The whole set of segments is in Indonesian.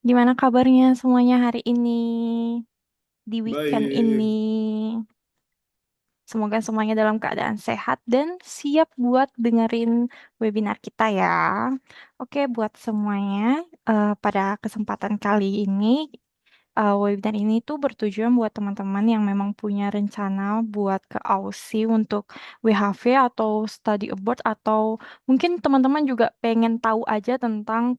Gimana kabarnya semuanya hari ini, di weekend ini? Baik, Semoga semuanya dalam keadaan sehat dan siap buat dengerin webinar kita ya. Oke, buat semuanya, pada kesempatan kali ini, webinar ini tuh bertujuan buat teman-teman yang memang punya rencana buat ke Aussie untuk WHV atau study abroad, atau mungkin teman-teman juga pengen tahu aja tentang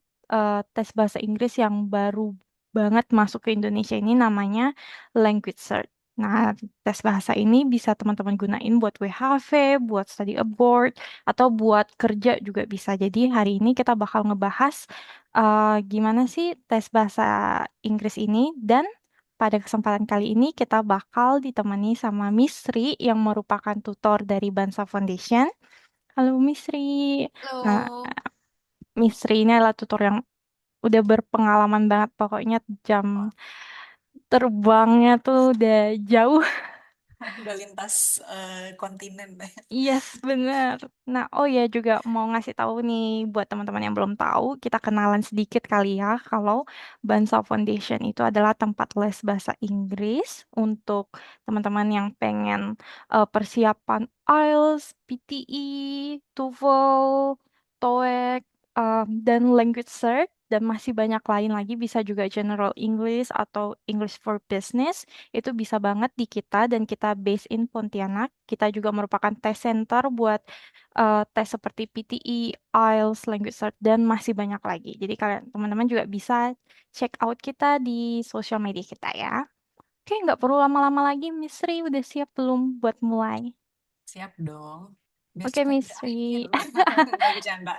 tes bahasa Inggris yang baru banget masuk ke Indonesia ini, namanya Language Search. Nah, tes bahasa ini bisa teman-teman gunain buat WHV, buat study abroad, atau buat kerja juga bisa. Jadi hari ini kita bakal ngebahas gimana sih tes bahasa Inggris ini, dan pada kesempatan kali ini kita bakal ditemani sama Miss Sri yang merupakan tutor dari Bansa Foundation. Halo Miss Sri. Nah, halo. Miss Sri ini adalah tutor yang udah berpengalaman banget, pokoknya jam Wah, terbangnya tuh udah jauh. udah lintas kontinen deh. Yes, bener. Nah, oh ya, juga mau ngasih tahu nih buat teman-teman yang belum tahu, kita kenalan sedikit kali ya kalau Bansa Foundation itu adalah tempat les bahasa Inggris untuk teman-teman yang pengen persiapan IELTS, PTE, TOEFL, TOEIC, dan language search, dan masih banyak lain lagi, bisa juga general English atau English for Business. Itu bisa banget di kita, dan kita based in Pontianak. Kita juga merupakan test center buat tes seperti PTE, IELTS, Language Search, dan masih banyak lagi. Jadi kalian teman-teman juga bisa check out kita di sosial media kita ya. Oke, nggak perlu lama-lama lagi. Miss Sri udah siap belum buat mulai? Siap dong, biar Oke, cepat Miss berakhir. Sri. Nggak bercanda.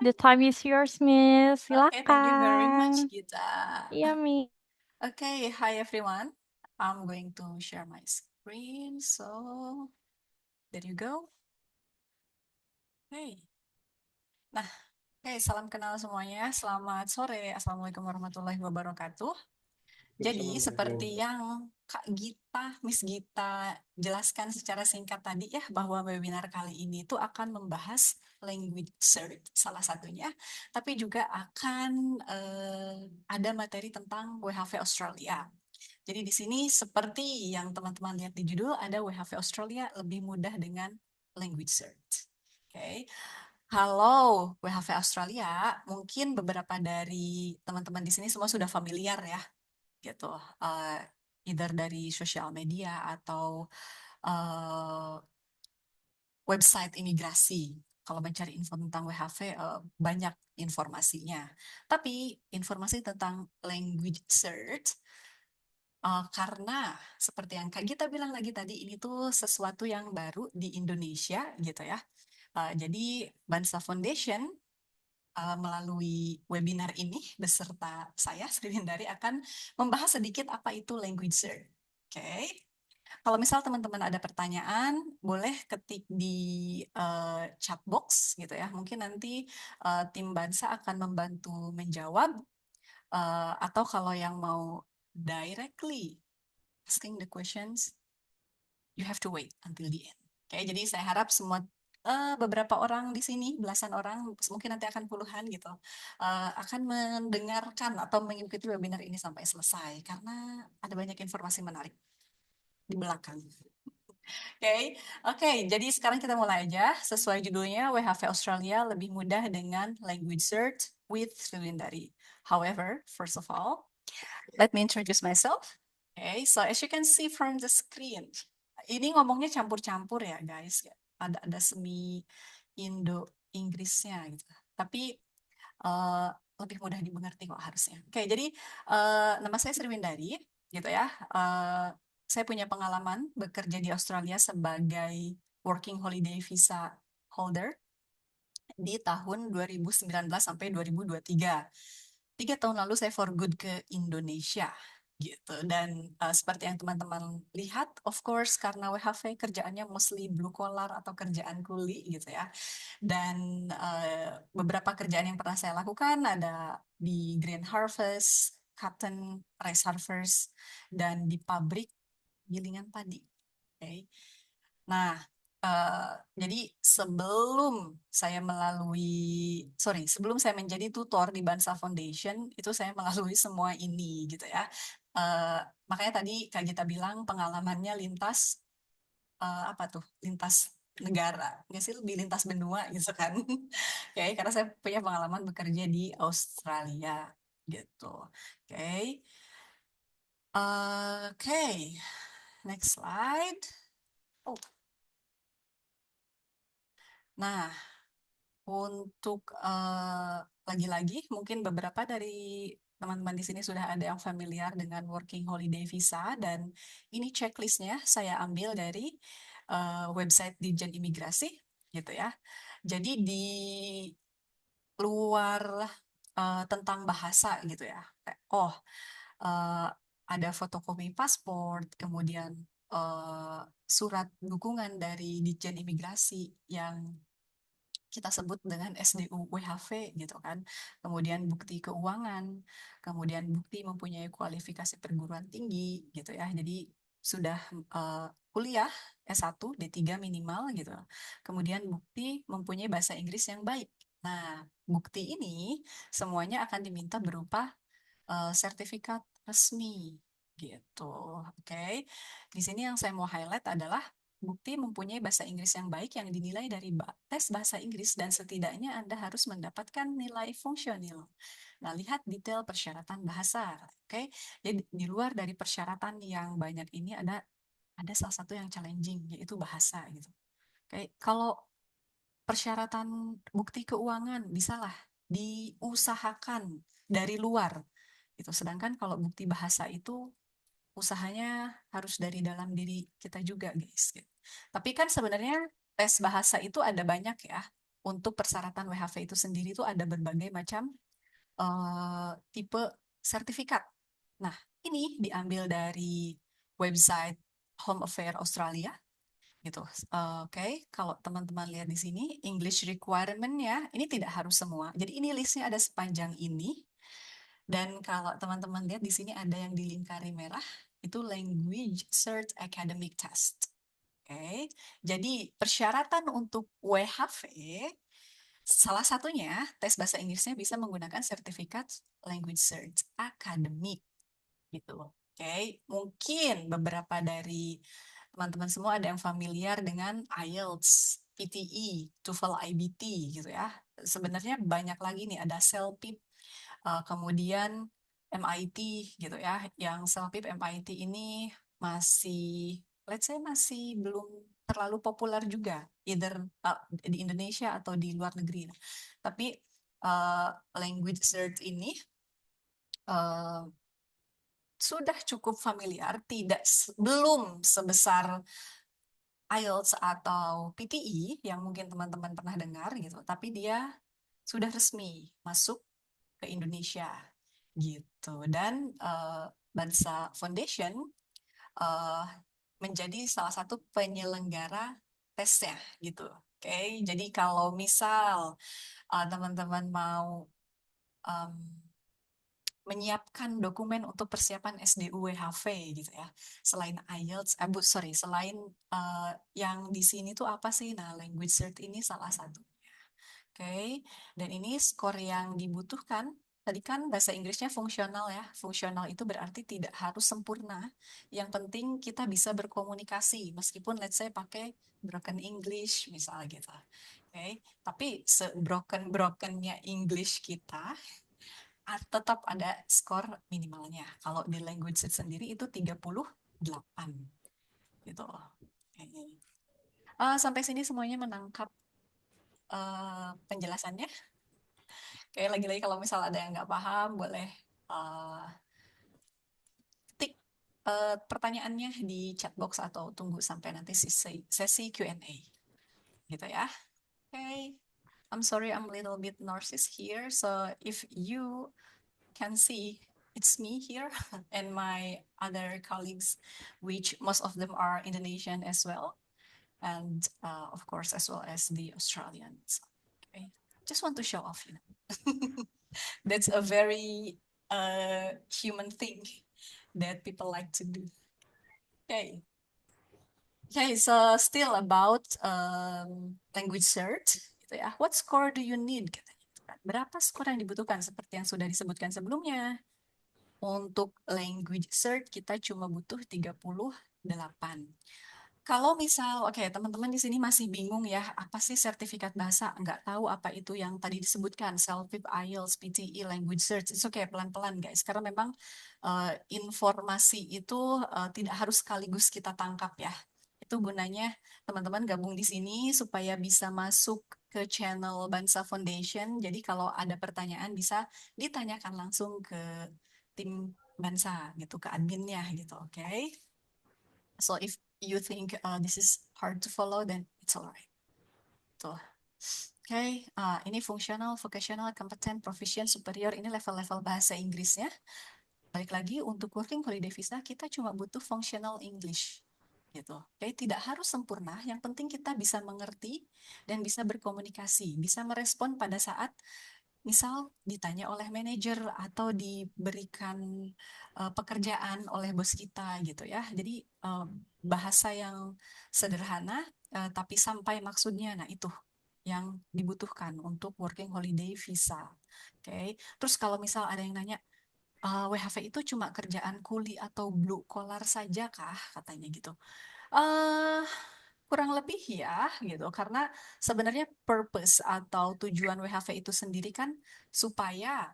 The time is yours, Miss. Okay, thank you very much, Silakan. Gita. Iya, Miss. Okay, hi everyone. I'm going to share my screen. So, there you go. Hey. Nah, salam kenal semuanya. Selamat sore. Assalamualaikum warahmatullahi wabarakatuh. Jadi seperti yang Kak Gita, Miss Gita jelaskan secara singkat tadi ya, bahwa webinar kali ini itu akan membahas language search salah satunya, tapi juga akan ada materi tentang WHV Australia. Jadi di sini seperti yang teman-teman lihat di judul, ada WHV Australia lebih mudah dengan language search. Oke. Kalau WHV Australia, mungkin beberapa dari teman-teman di sini semua sudah familiar ya, gitu. Either dari sosial media atau uh, website imigrasi. Kalau mencari info tentang WHV, banyak informasinya. Tapi informasi tentang language search, karena seperti yang Kak Gita bilang lagi tadi, ini tuh sesuatu yang baru di Indonesia gitu ya. Jadi Bansa Foundation melalui webinar ini beserta saya Sri Windari akan membahas sedikit apa itu language search. Oke. Kalau misal teman-teman ada pertanyaan, boleh ketik di chat box gitu ya. Mungkin nanti tim Bansa akan membantu menjawab, atau kalau yang mau directly asking the questions, you have to wait until the end. Oke, jadi saya harap semua beberapa orang di sini, belasan orang, mungkin nanti akan puluhan gitu, akan mendengarkan atau mengikuti webinar ini sampai selesai karena ada banyak informasi menarik di belakang. Oke, oke. Jadi sekarang kita mulai aja. Sesuai judulnya, WHV Australia lebih mudah dengan language search with Srilindari. However, first of all, let me introduce myself. Okay, so as you can see from the screen, ini ngomongnya campur-campur ya guys. Ada semi Indo Inggrisnya gitu. Tapi eh, lebih mudah dimengerti kok harusnya. Oke, jadi nama saya Sriwindari gitu ya. Saya punya pengalaman bekerja di Australia sebagai working holiday visa holder di tahun 2019 sampai 2023. 3 tahun lalu saya for good ke Indonesia gitu. Dan seperti yang teman-teman lihat, of course karena WHV kerjaannya mostly blue collar atau kerjaan kuli gitu ya. Dan beberapa kerjaan yang pernah saya lakukan ada di Green Harvest, Cotton, Rice Harvest, dan di pabrik gilingan padi. Okay. Nah, Jadi sebelum saya menjadi tutor di Bansa Foundation, itu saya melalui semua ini gitu ya. Eh, Makanya tadi Kak Gita bilang pengalamannya lintas apa tuh? Lintas negara, nggak sih lebih lintas benua gitu kan? Oke, karena saya punya pengalaman bekerja di Australia gitu. Oke, oke, next slide. Oh, nah, untuk lagi-lagi mungkin beberapa dari teman-teman di sini sudah ada yang familiar dengan Working Holiday Visa dan ini checklistnya saya ambil dari website Ditjen Imigrasi gitu ya. Jadi di luar tentang bahasa gitu ya. Kayak, oh, eh, ada fotokopi paspor, kemudian eh, surat dukungan dari Ditjen Imigrasi yang kita sebut dengan SDU WHV gitu kan. Kemudian bukti keuangan, kemudian bukti mempunyai kualifikasi perguruan tinggi gitu ya. Jadi sudah kuliah S1, D3 minimal gitu. Kemudian bukti mempunyai bahasa Inggris yang baik. Nah, bukti ini semuanya akan diminta berupa sertifikat resmi gitu. Oke. Di sini yang saya mau highlight adalah bukti mempunyai bahasa Inggris yang baik yang dinilai dari tes bahasa Inggris dan setidaknya Anda harus mendapatkan nilai fungsional. Nah, lihat detail persyaratan bahasa. Oke. Jadi di luar dari persyaratan yang banyak ini ada salah satu yang challenging yaitu bahasa gitu. Oke. Kalau persyaratan bukti keuangan bisalah diusahakan dari luar gitu. Sedangkan kalau bukti bahasa itu usahanya harus dari dalam diri kita juga, guys. Gitu. Tapi kan sebenarnya tes bahasa itu ada banyak ya. Untuk persyaratan WHV itu sendiri itu ada berbagai macam tipe sertifikat. Nah, ini diambil dari website Home Affairs Australia gitu. Oke, kalau teman-teman lihat di sini English requirement ya, ini tidak harus semua. Jadi ini listnya ada sepanjang ini. Dan kalau teman-teman lihat di sini ada yang dilingkari merah, itu Language Cert Academic Test. Oke, jadi persyaratan untuk WHV, salah satunya tes bahasa Inggrisnya bisa menggunakan sertifikat Language Cert Academic gitu. Oke, mungkin beberapa dari teman-teman semua ada yang familiar dengan IELTS, PTE, TOEFL IBT gitu ya. Sebenarnya banyak lagi nih, ada CELPIP, kemudian MIT gitu ya. Yang CELPIP MIT ini masih, let's say masih belum terlalu populer juga, either di Indonesia atau di luar negeri. Tapi language cert ini uh, sudah cukup familiar, belum sebesar IELTS atau PTE yang mungkin teman-teman pernah dengar gitu, tapi dia sudah resmi masuk ke Indonesia gitu. Dan Bansa Foundation uh, menjadi salah satu penyelenggara tesnya gitu. Oke, jadi kalau misal teman-teman mau um, menyiapkan dokumen untuk persiapan SDUWHV gitu ya. Selain IELTS, selain yang di sini tuh apa sih? Nah, language cert ini salah satu. Oke, dan ini skor yang dibutuhkan. Tadi kan bahasa Inggrisnya fungsional ya. Fungsional itu berarti tidak harus sempurna. Yang penting kita bisa berkomunikasi, meskipun let's say pakai broken English misalnya gitu. Oke, tapi se-broken-brokennya English kita tetap ada skor minimalnya. Kalau di language sendiri itu 38 gitu. Oke. Sampai sini semuanya menangkap penjelasannya. Kayak lagi-lagi kalau misal ada yang nggak paham, boleh uh, ketik pertanyaannya di chat box atau tunggu sampai nanti sesi Q&A. Gitu ya. Okay. I'm sorry I'm a little bit narcissist here. So if you can see it's me here and my other colleagues, which most of them are Indonesian as well. And of course, as well as the Australians. Okay. Just want to show off, you know. That's a very human thing that people like to do. Okay. Okay, so still about language search, gitu ya. What score do you need? Katanya. Gitu kan. Berapa skor yang dibutuhkan? Seperti yang sudah disebutkan sebelumnya. Untuk language search kita cuma butuh 38. Kalau misal, oke, teman-teman di sini masih bingung ya, apa sih sertifikat bahasa? Nggak tahu apa itu yang tadi disebutkan, Selfie, IELTS, PTE, language search. Itu kayak pelan-pelan, guys. Karena memang informasi itu tidak harus sekaligus kita tangkap ya. Itu gunanya teman-teman gabung di sini supaya bisa masuk ke channel Bansa Foundation. Jadi kalau ada pertanyaan bisa ditanyakan langsung ke tim Bansa gitu, ke adminnya gitu, oke? So if you think this is hard to follow, then it's alright. Tuh. Oke, ini fungsional, vocational, competent, proficient, superior, ini level-level bahasa Inggrisnya. Balik lagi, untuk working holiday visa, kita cuma butuh functional English. Gitu. Oke, tidak harus sempurna, yang penting kita bisa mengerti dan bisa berkomunikasi, bisa merespon pada saat misal ditanya oleh manajer atau diberikan pekerjaan oleh bos kita gitu ya. Jadi bahasa yang sederhana tapi sampai maksudnya. Nah, itu yang dibutuhkan untuk working holiday visa. Oke. Terus kalau misal ada yang nanya, WHV itu cuma kerjaan kuli atau blue collar saja kah? Katanya gitu. eh Kurang lebih ya gitu, karena sebenarnya purpose atau tujuan WHV itu sendiri kan supaya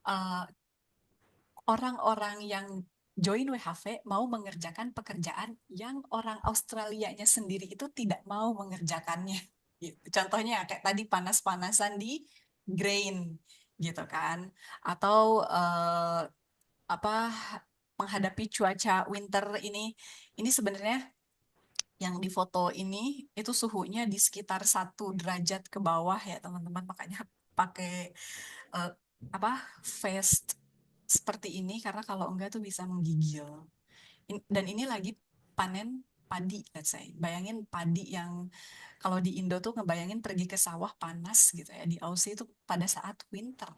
eh, orang-orang yang join WHV mau mengerjakan pekerjaan yang orang Australianya sendiri itu tidak mau mengerjakannya. Gitu. Contohnya kayak tadi panas-panasan di grain gitu kan, atau apa menghadapi cuaca winter ini sebenarnya yang di foto ini itu suhunya di sekitar 1 derajat ke bawah ya teman-teman, makanya pakai eh, apa vest seperti ini karena kalau enggak tuh bisa menggigil. Dan ini lagi panen padi, let's say. Bayangin padi yang kalau di Indo tuh ngebayangin pergi ke sawah panas gitu ya. Di Aussie itu pada saat winter.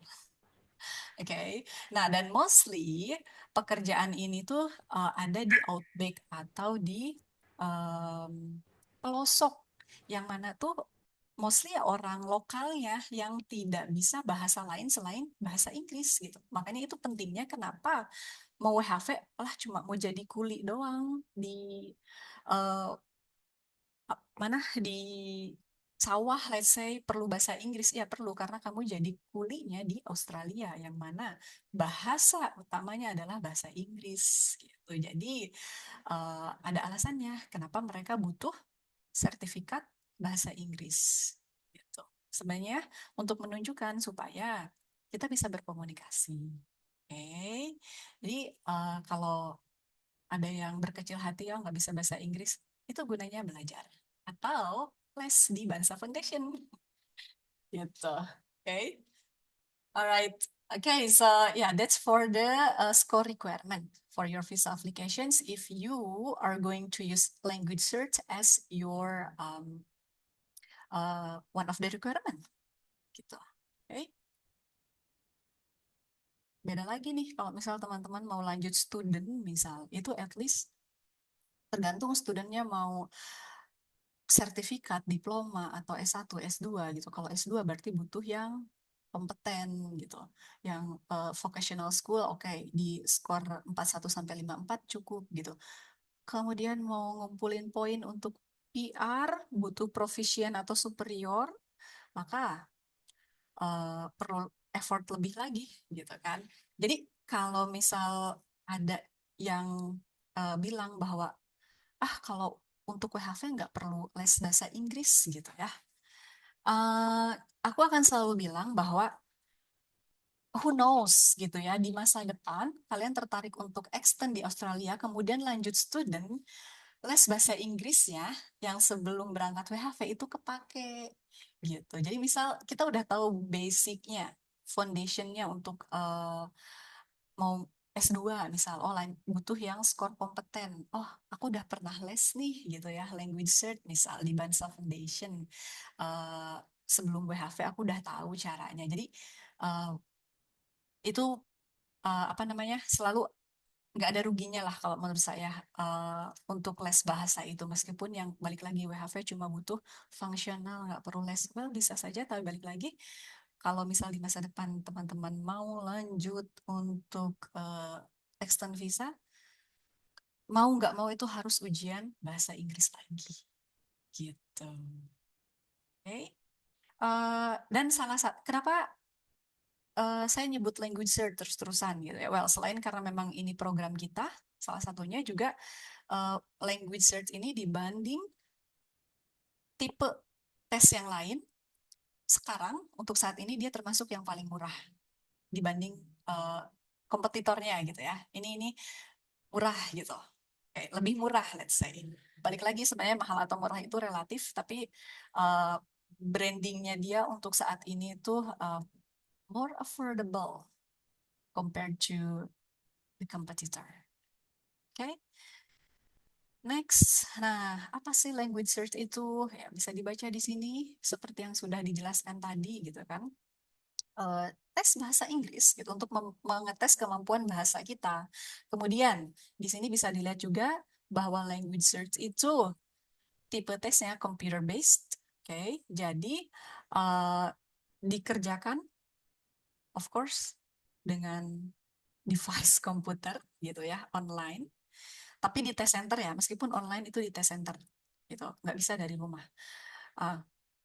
Oke. Nah, dan mostly pekerjaan ini tuh ada di outback atau di pelosok yang mana tuh mostly ya orang lokalnya yang tidak bisa bahasa lain selain bahasa Inggris gitu. Makanya itu pentingnya kenapa mau WHV lah cuma mau jadi kuli doang di eh, mana di sawah, let's say, perlu bahasa Inggris. Ya perlu karena kamu jadi kulinya di Australia yang mana bahasa utamanya adalah bahasa Inggris gitu. Jadi ada alasannya kenapa mereka butuh sertifikat bahasa Inggris gitu. Sebenarnya untuk menunjukkan supaya kita bisa berkomunikasi. Oke, jadi kalau ada yang berkecil hati ya nggak bisa bahasa Inggris, itu gunanya belajar atau les di Bansa Foundation gitu. Okay, alright. Okay, so yeah, that's for the score requirement for your visa applications if you are going to use language search as your one of the requirement gitu. Okay, beda lagi nih kalau misal teman-teman mau lanjut student misal, itu at least tergantung studentnya mau sertifikat, diploma, atau S1, S2 gitu. Kalau S2 berarti butuh yang kompeten gitu. Yang vocational school, oke, di skor 41 sampai 54 cukup gitu. Kemudian mau ngumpulin poin untuk PR, butuh proficient atau superior, maka perlu effort lebih lagi gitu kan. Jadi kalau misal ada yang bilang bahwa kalau untuk WHV nggak perlu les bahasa Inggris gitu ya. Eh, aku akan selalu bilang bahwa who knows gitu ya, di masa depan kalian tertarik untuk extend di Australia, kemudian lanjut student, les bahasa Inggrisnya yang sebelum berangkat WHV itu kepake gitu. Jadi misal kita udah tahu basicnya, foundationnya untuk mau S2 misal, butuh yang skor kompeten. Oh, aku udah pernah les nih gitu ya, language cert misal di Bansa Foundation. Eh, Sebelum WHV aku udah tahu caranya. Jadi eh, itu apa namanya, selalu nggak ada ruginya lah kalau menurut saya untuk les bahasa itu, meskipun yang balik lagi WHV cuma butuh fungsional, nggak perlu les, well bisa saja, tapi balik lagi kalau misal di masa depan teman-teman mau lanjut untuk extend visa, mau nggak mau itu harus ujian bahasa Inggris lagi gitu. Oke. Dan salah satu kenapa saya nyebut language search terus-terusan gitu ya. Well, selain karena memang ini program kita, salah satunya juga language search ini dibanding tipe tes yang lain, sekarang untuk saat ini dia termasuk yang paling murah dibanding uh, kompetitornya gitu ya. Ini murah gitu. Lebih murah, let's say. Balik lagi sebenarnya mahal atau murah itu relatif, tapi uh, brandingnya dia untuk saat ini itu more affordable compared to the competitor. Oke, okay? Next, nah apa sih language search itu? Ya, bisa dibaca di sini seperti yang sudah dijelaskan tadi gitu kan. Eh, Tes bahasa Inggris gitu untuk mengetes kemampuan bahasa kita. Kemudian di sini bisa dilihat juga bahwa language search itu tipe tesnya computer based. Oke, okay? Jadi eh, dikerjakan of course dengan device komputer gitu ya, online. Tapi di test center ya, meskipun online itu di test center gitu, nggak bisa dari rumah. Uh,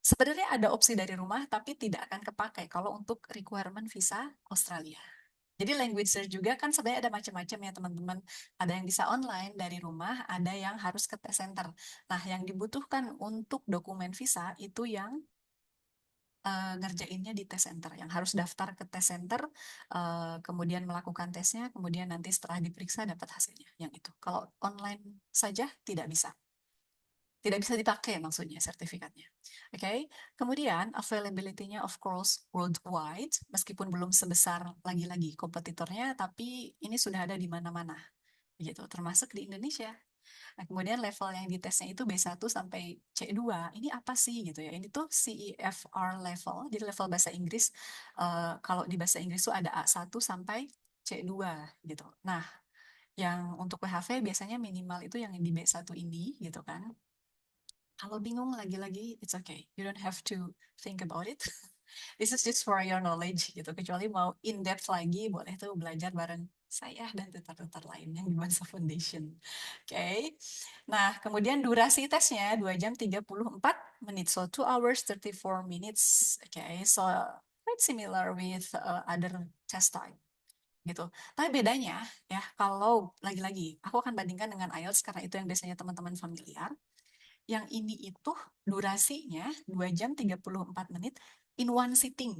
Sebenarnya ada opsi dari rumah, tapi tidak akan kepakai kalau untuk requirement visa Australia. Jadi language search juga kan sebenarnya ada macam-macam ya teman-teman. Ada yang bisa online dari rumah, ada yang harus ke test center. Nah, yang dibutuhkan untuk dokumen visa itu yang ngerjainnya di test center, yang harus daftar ke test center, kemudian melakukan tesnya, kemudian nanti setelah diperiksa dapat hasilnya. Yang itu. Kalau online saja tidak bisa. Tidak bisa dipakai maksudnya sertifikatnya. Oke, okay? Kemudian availability-nya of course worldwide, meskipun belum sebesar lagi-lagi kompetitornya, tapi ini sudah ada di mana-mana, gitu, termasuk di Indonesia. Nah, kemudian level yang ditesnya itu B1 sampai C2. Ini apa sih gitu ya? Ini tuh CEFR level, jadi level bahasa Inggris. Kalau di bahasa Inggris tuh ada A1 sampai C2 gitu. Nah, yang untuk WHV biasanya minimal itu yang di B1 ini gitu kan. Kalau bingung lagi-lagi, it's okay. You don't have to think about it. This is just for your knowledge gitu. Kecuali mau in depth lagi, boleh tuh belajar bareng saya dan tutor-tutor lainnya di Bansa Foundation. Oke. Okay. Nah, kemudian durasi tesnya 2 jam 34 menit. So 2 hours 34 minutes. Oke. Okay. So quite similar with other test type gitu. Tapi bedanya ya, kalau lagi-lagi aku akan bandingkan dengan IELTS karena itu yang biasanya teman-teman familiar. Yang ini itu durasinya 2 jam 34 menit in one sitting.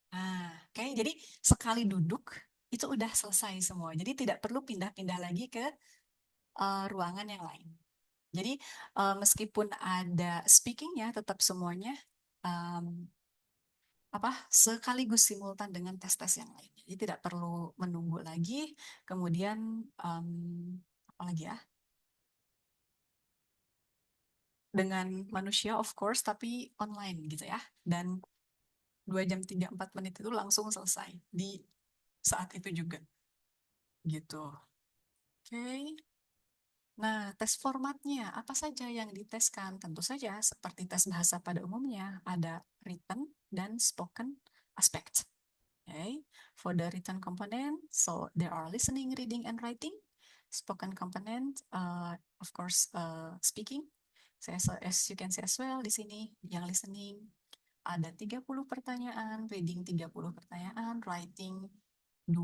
Nah, oke, okay? Jadi sekali duduk itu udah selesai semua. Jadi tidak perlu pindah-pindah lagi ke ruangan yang lain. Jadi meskipun ada speakingnya, tetap semuanya um, apa sekaligus simultan dengan tes-tes yang lainnya. Jadi tidak perlu menunggu lagi. Kemudian apa lagi ya? Dengan manusia of course, tapi online gitu ya. Dan 2 jam 34 menit itu langsung selesai di saat itu juga gitu. Oke. Okay. Nah, tes formatnya apa saja yang diteskan? Tentu saja seperti tes bahasa pada umumnya ada written dan spoken aspect. Okay. For the written component, so there are listening, reading, and writing. Spoken component, of course, speaking. So as you can see as well di sini, yang listening ada 30 pertanyaan, reading 30 pertanyaan, writing 2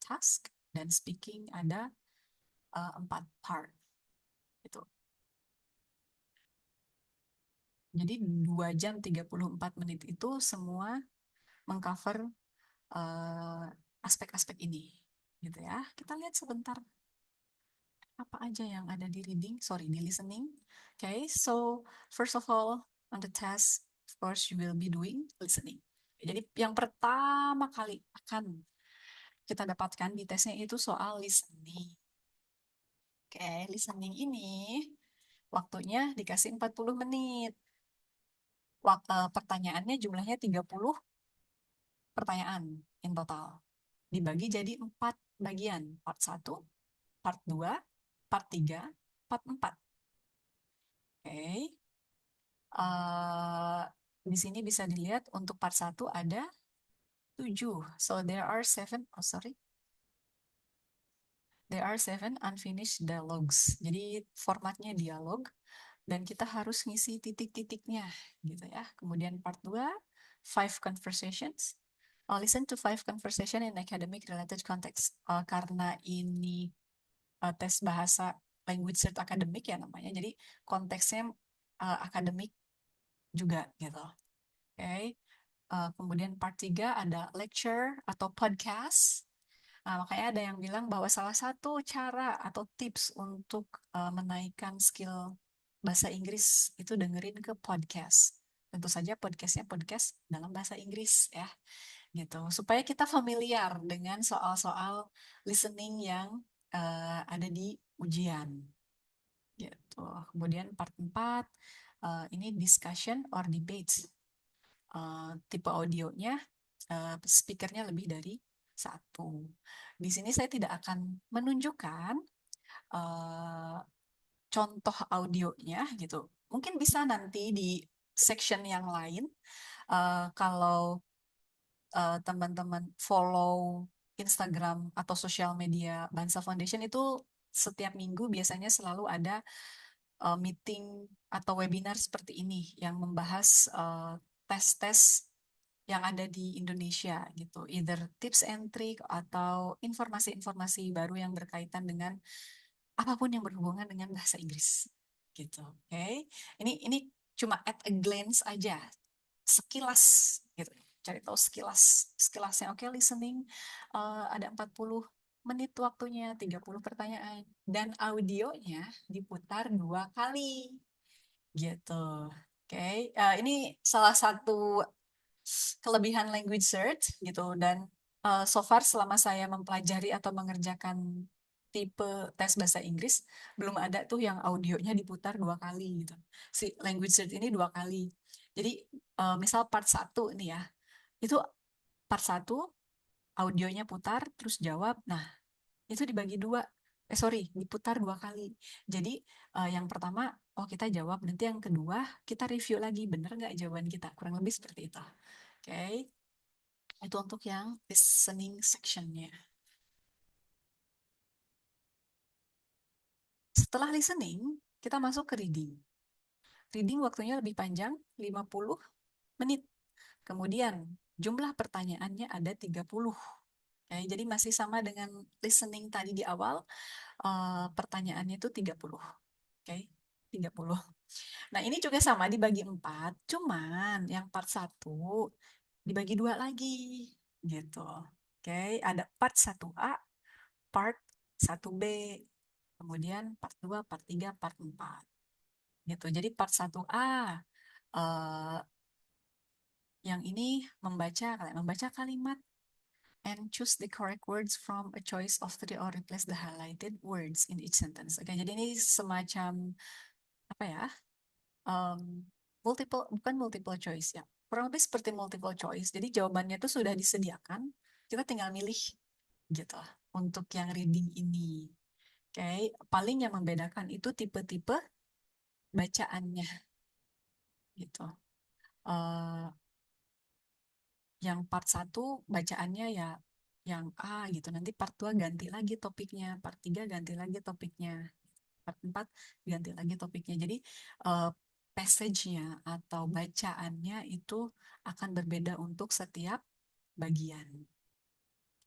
task, dan speaking ada 4 part. Itu. Jadi 2 jam 34 menit itu semua mengcover aspek-aspek ini. Gitu ya. Kita lihat sebentar apa aja yang ada di reading, sorry, di listening. Okay, so first of all, on the test, of course, you will be doing listening. Jadi yang pertama kali akan kita dapatkan di tesnya itu soal listening. Oke, listening ini waktunya dikasih 40 menit. Pertanyaannya jumlahnya 30 pertanyaan in total. Dibagi jadi 4 bagian. Part 1, part 2, part 3, part 4. Oke. Uh, di sini bisa dilihat untuk part 1 ada 7. So there are 7, oh sorry. There are 7 unfinished dialogues. Jadi formatnya dialog dan kita harus ngisi titik-titiknya gitu ya. Kemudian part 2, 5 conversations. Listen to 5 conversation in academic related context. Karena ini tes bahasa language cert akademik ya namanya. Jadi konteksnya akademik juga gitu. Oke. Okay. Kemudian part 3 ada lecture atau podcast. Makanya ada yang bilang bahwa salah satu cara atau tips untuk menaikkan skill bahasa Inggris itu dengerin ke podcast. Tentu saja podcastnya podcast dalam bahasa Inggris ya, gitu. Supaya kita familiar dengan soal-soal listening yang ada di ujian, gitu. Kemudian part 4 ini discussion or debate. Tipe audionya speakernya lebih dari satu. Di sini saya tidak akan menunjukkan uh, contoh audionya gitu. Mungkin bisa nanti di section yang lain kalau teman-teman follow Instagram atau sosial media Bansa Foundation itu setiap minggu biasanya selalu ada meeting atau webinar seperti ini yang membahas tes-tes yang ada di Indonesia gitu, either tips and trick atau informasi-informasi baru yang berkaitan dengan apapun yang berhubungan dengan bahasa Inggris gitu. Oke. Okay? Ini cuma at a glance aja, sekilas gitu. Cari tahu sekilasnya. Oke, okay, listening ada 40 menit waktunya, 30 pertanyaan dan audionya diputar 2 kali gitu. Oke, okay. Ini salah satu kelebihan language search gitu dan so far selama saya mempelajari atau mengerjakan tipe tes bahasa Inggris belum ada tuh yang audionya diputar 2 kali gitu. Si language search ini 2 kali. Jadi misal part 1 nih ya, itu part 1 audionya putar terus jawab. Nah, itu dibagi dua. Sorry, diputar 2 kali. Jadi yang pertama, oh kita jawab. Nanti yang kedua, kita review lagi. Bener nggak jawaban kita? Kurang lebih seperti itu. Oke. Okay. Itu untuk yang listening sectionnya. Setelah listening, kita masuk ke reading. Reading waktunya lebih panjang, 50 menit. Kemudian, jumlah pertanyaannya ada 30. Oke, jadi masih sama dengan listening tadi di awal, pertanyaannya itu 30. Oke, 30. Nah, ini juga sama dibagi 4, cuman yang part 1 dibagi 2 lagi, gitu. Oke, ada part 1A, part 1B, kemudian part 2, part 3, part 4. Gitu. Jadi part 1A yang ini membaca kalimat and choose the correct words from a choice of three or replace the highlighted words in each sentence. Oke, jadi ini semacam apa ya? Bukan multiple choice ya. Kurang lebih seperti multiple choice. Jadi jawabannya itu sudah disediakan, kita tinggal milih gitu untuk yang reading ini. Oke, okay. Paling yang membedakan itu tipe-tipe bacaannya gitu. Uh, yang part 1 bacaannya ya yang A gitu. Nanti part 2 ganti lagi topiknya, part 3 ganti lagi topiknya, part 4 ganti lagi topiknya. Jadi passage-nya atau bacaannya itu akan berbeda untuk setiap bagian.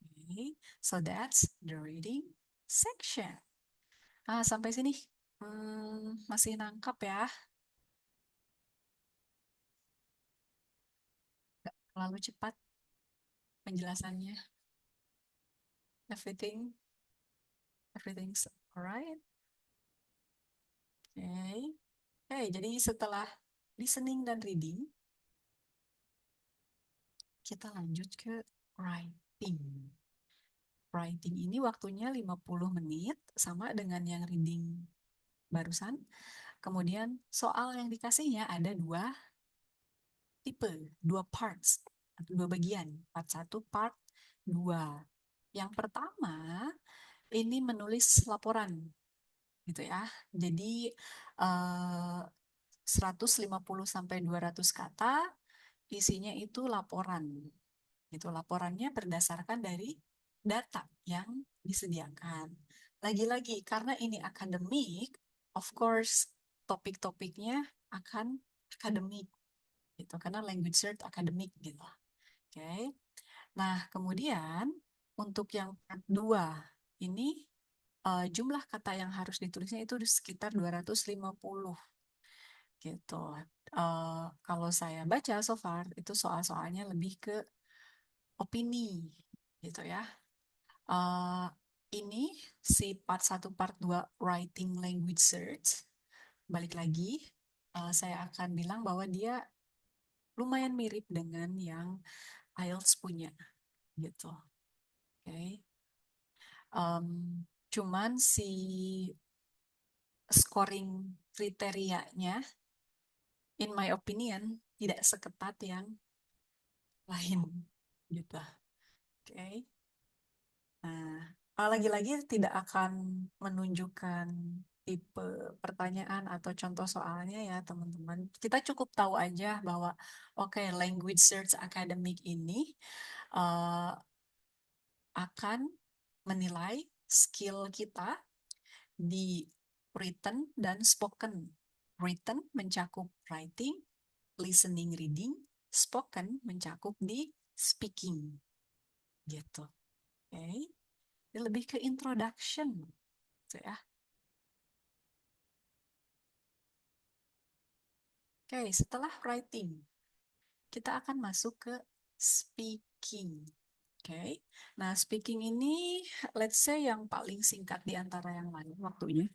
Okay. So that's the reading section. Sampai sini masih nangkap ya? Gak terlalu cepat penjelasannya. Everything's alright. Oke. Okay. Okay, jadi setelah listening dan reading, kita lanjut ke writing. Writing ini waktunya 50 menit, sama dengan yang reading barusan. Kemudian soal yang dikasihnya ada 2 tipe, 2 parts, atau 2 bagian. Part 1, part 2. Yang pertama, ini menulis laporan gitu ya. Jadi 150 sampai 200 kata isinya itu laporan. Gitu. Laporannya berdasarkan dari data yang disediakan. Lagi-lagi karena ini akademik, of course topik-topiknya akan akademik gitu karena language search akademik gitu. Oke. Nah, kemudian untuk yang part 2 ini jumlah kata yang harus ditulisnya itu sekitar 250 gitu. Kalau saya baca so far itu soal-soalnya lebih ke opini gitu ya. Eh, ini si part 1 part 2 writing language search balik lagi saya akan bilang bahwa dia lumayan mirip dengan yang IELTS punya gitu. Oke. Okay. Cuman si scoring kriterianya in my opinion tidak seketat yang lain gitu. Oke. Okay. Nah, lagi-lagi tidak akan menunjukkan tipe pertanyaan atau contoh soalnya ya teman-teman. Kita cukup tahu aja bahwa oke, language search academic ini uh, akan menilai skill kita di written dan spoken. Written mencakup writing, listening, reading, spoken mencakup di speaking gitu. Oke. Okay. Lebih ke introduction gitu ya. Oke, setelah writing, kita akan masuk ke speaking. Oke, nah speaking ini, let's say yang paling singkat di antara yang lain waktunya,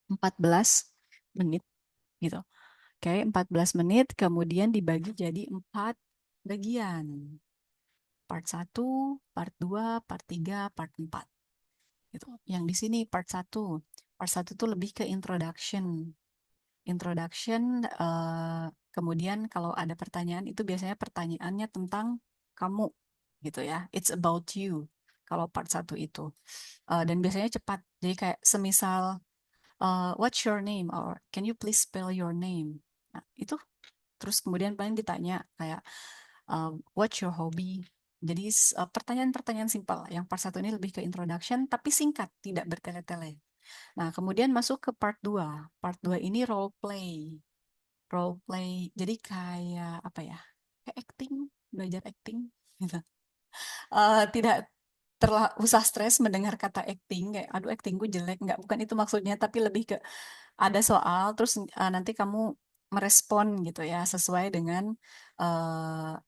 14 menit gitu. Oke, 14 menit, kemudian dibagi jadi 4 bagian. Part 1, part 2, part 3, part 4. Gitu. Yang di sini part 1. Part 1 itu lebih ke introduction. Introduction, kemudian kalau ada pertanyaan itu biasanya pertanyaannya tentang kamu gitu ya. It's about you. Kalau part 1 itu. Dan biasanya cepat. Jadi kayak semisal what's your name or can you please spell your name. Nah, itu terus kemudian paling ditanya kayak what's your hobby. Jadi pertanyaan-pertanyaan simpel. Yang part 1 ini lebih ke introduction tapi singkat, tidak bertele-tele. Nah, kemudian masuk ke part 2. Part 2 ini role play. Role play. Jadi kayak apa ya? Kayak acting, belajar acting gitu. Tidak usah stres mendengar kata acting kayak aduh actingku jelek, nggak, bukan itu maksudnya, tapi lebih ke ada soal terus nanti kamu merespon gitu ya sesuai dengan uh,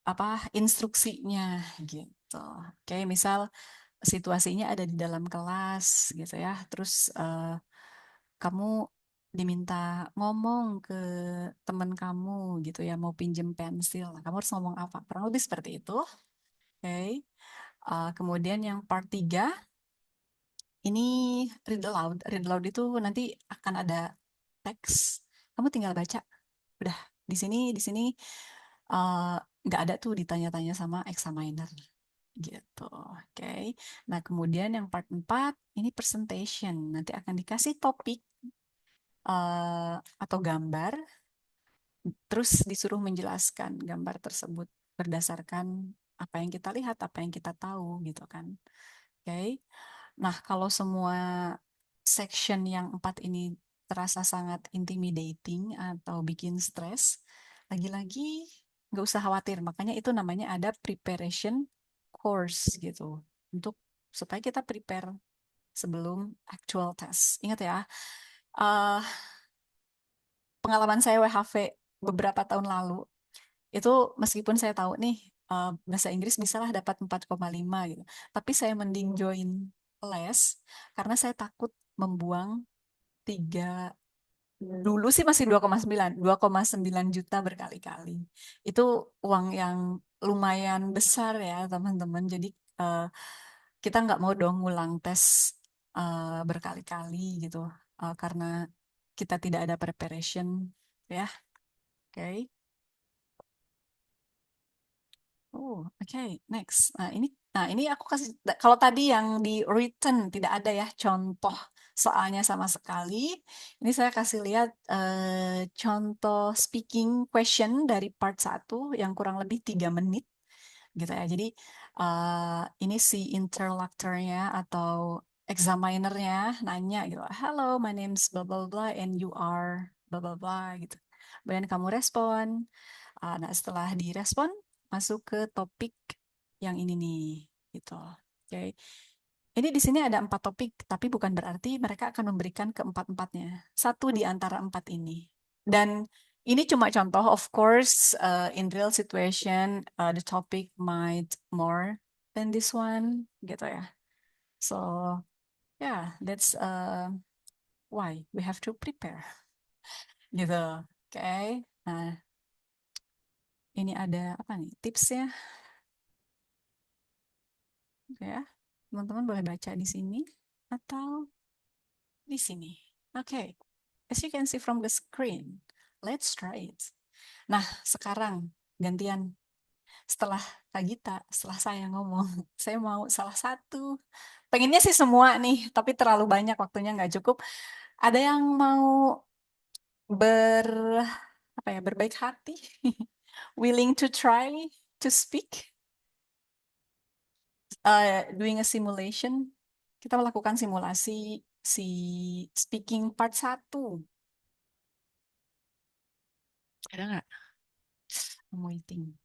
apa instruksinya gitu. Kayak misal situasinya ada di dalam kelas gitu ya. Terus kamu diminta ngomong ke teman kamu gitu ya, mau pinjem pensil. Nah, kamu harus ngomong apa? Kurang lebih seperti itu. Oke. Kemudian yang part 3 ini read aloud. Read aloud itu nanti akan ada teks. Kamu tinggal baca. Udah di sini eh, nggak ada tuh ditanya-tanya sama examiner gitu. Oke. Nah, kemudian yang part 4 ini presentation. Nanti akan dikasih topik atau gambar, terus disuruh menjelaskan gambar tersebut berdasarkan apa yang kita lihat, apa yang kita tahu gitu kan. Oke. Nah, kalau semua section yang 4 ini terasa sangat intimidating atau bikin stres, lagi-lagi nggak usah khawatir. Makanya itu namanya ada preparation course gitu. Untuk supaya kita prepare sebelum actual test. Ingat ya, uh, pengalaman saya WHV beberapa tahun lalu, itu meskipun saya tahu nih bahasa Inggris bisalah dapat 4,5 gitu. Tapi saya mending join les karena saya takut membuang tiga, dulu sih masih 2,9 juta berkali-kali. Itu uang yang lumayan besar ya teman-teman. Jadi eh, kita nggak mau dong ngulang tes berkali-kali gitu karena kita tidak ada preparation ya. Oke. Oh, oke. Next. Nah, ini Nah, ini aku kasih, kalau tadi yang di written tidak ada ya contoh soalnya sama sekali. Ini saya kasih lihat contoh speaking question dari part 1 yang kurang lebih 3 menit gitu ya. Jadi ini si interlocutornya atau examinernya nanya gitu, "Hello, my name's blah blah blah and you are blah blah blah," gitu. Kemudian kamu respon. Nah, setelah direspon, masuk ke topik yang ini nih, gitu. Oke. Ini di sini ada 4 topik, tapi bukan berarti mereka akan memberikan keempat-empatnya. Satu di antara 4 ini. Dan ini cuma contoh, of course, in real situation, the topic might more than this one, gitu ya. So, yeah, that's why we have to prepare, gitu. Oke. Nah, ini ada apa nih tipsnya? Oke ya, teman-teman boleh baca di sini atau di sini. Oke, as you can see from the screen, let's try it. Nah, sekarang gantian setelah Kak Gita, setelah saya ngomong, saya mau salah satu. Pengennya sih semua nih, tapi terlalu banyak waktunya nggak cukup. Ada yang mau ber apa ya berbaik hati, willing to try to speak, doing a simulation. Kita melakukan simulasi si speaking part 1. Ada nggak? I'm waiting.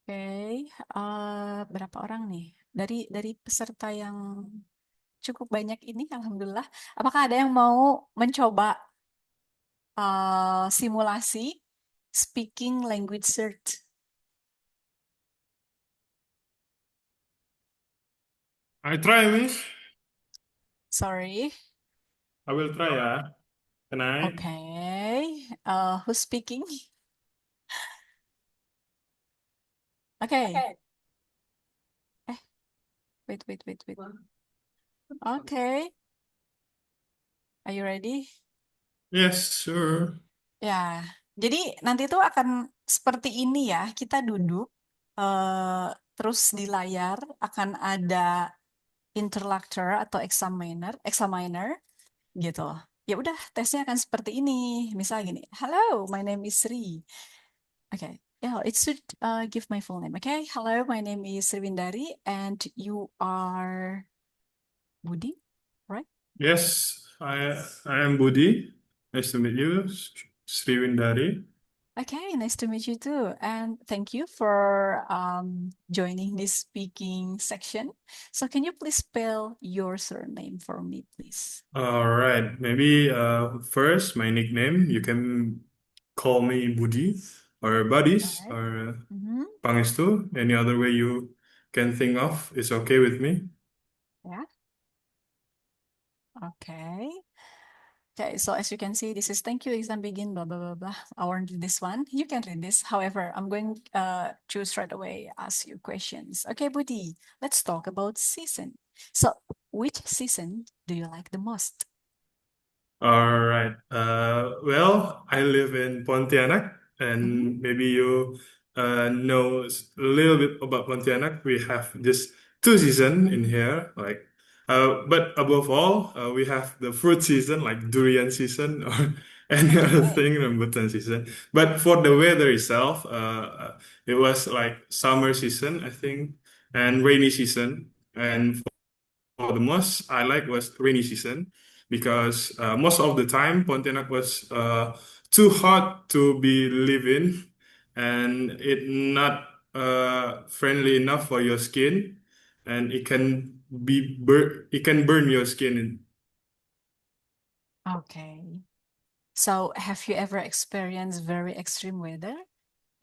Oke, berapa orang nih? Dari peserta yang cukup banyak ini, alhamdulillah. Apakah ada yang mau mencoba simulasi speaking language search? I try, Miss. Sorry. I will try, ya. Can I? Okay. Who's speaking? Okay. Okay. Eh, wait. Okay. Are you ready? Yes, sure. Ya, jadi nanti itu akan seperti ini ya. Kita duduk, terus di layar akan ada interlocutor atau examiner gitu. Ya udah, tesnya akan seperti ini. Misal gini, "Hello, my name is Sri." Okay, yeah, it should give my full name. Okay, hello, my name is Sriwindari, and you are Budi, right? Yes, I am Budi. Nice to meet you, Sriwindari. Okay, nice to meet you too. And thank you for joining this speaking section. So can you please spell your surname for me, please? All right, maybe first my nickname. You can call me Budi or All Buddies right. or Mm-hmm. Pangestu. Any other way you can think of is okay with me. Yeah. Okay. Okay, so as you can see, this is thank you, exam begin, blah, blah, blah, blah. I won't read this one. You can read this. However, I'm going to straight away ask you questions. Okay, Budi, let's talk about season. So, which season do you like the most? All right. Well, I live in Pontianak, Mm-hmm. and maybe you know a little bit about Pontianak. We have just 2 seasons in here, like, but above all, we have the fruit season, like durian season or any other Okay. thing, rambutan season. But for the weather itself, it was like summer season, I think, and rainy season. And for the most I like was rainy season because most of the time Pontianak was too hot to be live in and it not friendly enough for your skin and it can burn your skin. Okay. So, have you ever experienced very extreme weather